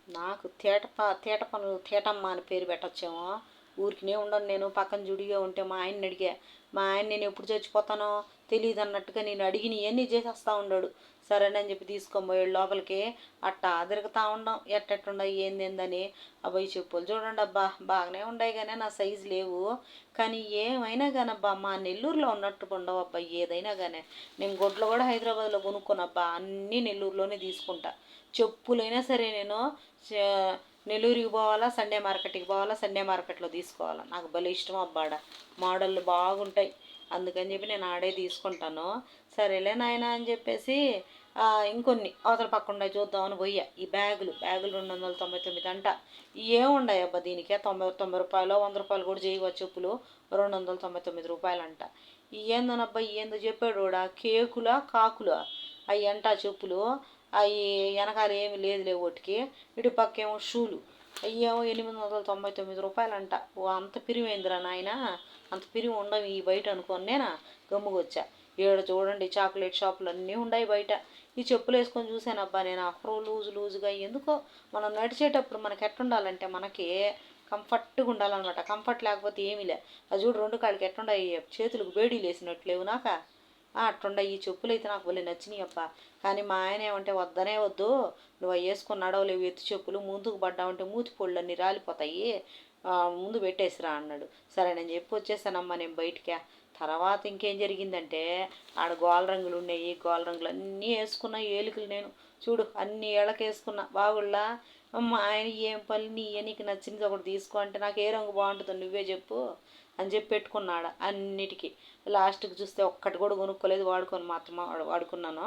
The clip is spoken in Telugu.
నాకు తేట పనులు తేటమ్మ అని పేరు పెట్టొచ్చేమో. ఊరికినే ఉండను నేను. పక్కన జుడిగా ఉంటే మా ఆయన్ని అడిగా. మా ఆయన నేను ఎప్పుడు చచ్చిపోతానో తెలియదు అన్నట్టుగా నేను అడిగినవన్నీ చేసేస్తా ఉన్నాడు. సరేనని చెప్పి తీసుకొని పోయాడు లోపలికి. అట్టా తిరుగుతూ ఉండం ఎట్టెట్టుండవు ఏందని. అబ్బాయి చెప్పులు చూడండి అబ్బా, బాగానే ఉన్నాయి కానీ నా సైజు లేవు. కానీ ఏమైనా కానీ అబ్బా మా నెల్లూరులో ఉన్నట్టు ఉండవు అబ్బా ఏదైనా కానీ. నేను గొడ్లు కూడా హైదరాబాద్లో కొనుక్కోనబ్బా, అన్నీ నెల్లూరులోనే తీసుకుంటా. చెప్పులైనా సరే నేను నెల్లూరుకి పోవాలా, సండే మార్కెట్కి పోవాలా, సండే మార్కెట్లో తీసుకోవాలా. నాకు భలే ఇష్టం అబ్బాడ, మోడళ్ళు బాగుంటాయి. అందుకని చెప్పి నేను ఆడే తీసుకుంటాను. సరేలే నాయన అని చెప్పేసి ఇంకొన్ని అవతల పక్కన చూద్దామని పోయా. ఈ బ్యాగులు 299 అంట. ఏముండాయి అబ్బా దీనికే 90 రూపాయలు 100 రూపాయలు కూడా చేయవచ్చు చెప్పులు. 299 రూపాయలంట. ఏందోనబ్బా ఏందో చెప్పాడు కూడా, కేకులా కాకులా అవి అంట చెప్పులు. అవి వెనకాల ఏమి లేదులే ఒకటికి. ఇటు పక్కేమో షూలు, అయ్యేమో 899 రూపాయలంట. ఓ అంత పిరిమైందిరా నాయన, అంత పిరిమి ఉండవు ఈ బయట అనుకోని నేనా గమ్ముకొచ్చా. ఈడ చూడండి చాక్లెట్ షాపులు అన్నీ ఉన్నాయి బయట. ఈ చెప్పులు వేసుకొని చూశానబ్బా నేను. అఫ్రో లూజుగా ఎందుకో. మనం నడిచేటప్పుడు మనకి ఎట్టుండాలంటే మనకి కంఫర్ట్గా ఉండాలన్నమాట. కంఫర్ట్ లేకపోతే ఏమీలే. అది చూడు రెండు కాళ్ళకి ఎట్టుండయి, చేతులకు బేడీలు వేసినట్లేవు నాక. అట్టుండయి ఈ చెప్పులు అయితే నాకు భలే నచ్చినాయి అబ్బా. కానీ మా ఆయన ఏమంటే వద్దనే వద్దు, నువ్వు అవి వేసుకొని నడవలేవు ఎత్తు చెప్పులు, ముందుకు పడ్డావంటే మూతి పొళ్ళన్నీ రాలిపోతాయి, ముందు పెట్టేసిరా అన్నాడు. సరే నేను చెప్పి వచ్చేసానమ్మా నేను బయటికి. తర్వాత ఇంకేం జరిగిందంటే ఆడ గోల రంగులు ఉన్నాయి. గోల రంగులు అన్నీ వేసుకున్నా ఏలికలు నేను. చూడు అన్ని ఏళ్ళకి వేసుకున్నా బాగుళ్ళా. మా ఆయన ఏం పని నీయే, నీకు నచ్చింది ఒకటి తీసుకో అంటే, నాకు ఏ రంగు బాగుంటుందో నువ్వే చెప్పు అని చెప్పి పెట్టుకున్నాడు అన్నిటికీ. లాస్ట్కి చూస్తే ఒక్కటి కూడా కొనుక్కోలేదు, వాడుకొని మాత్రం వాడుకున్నాను.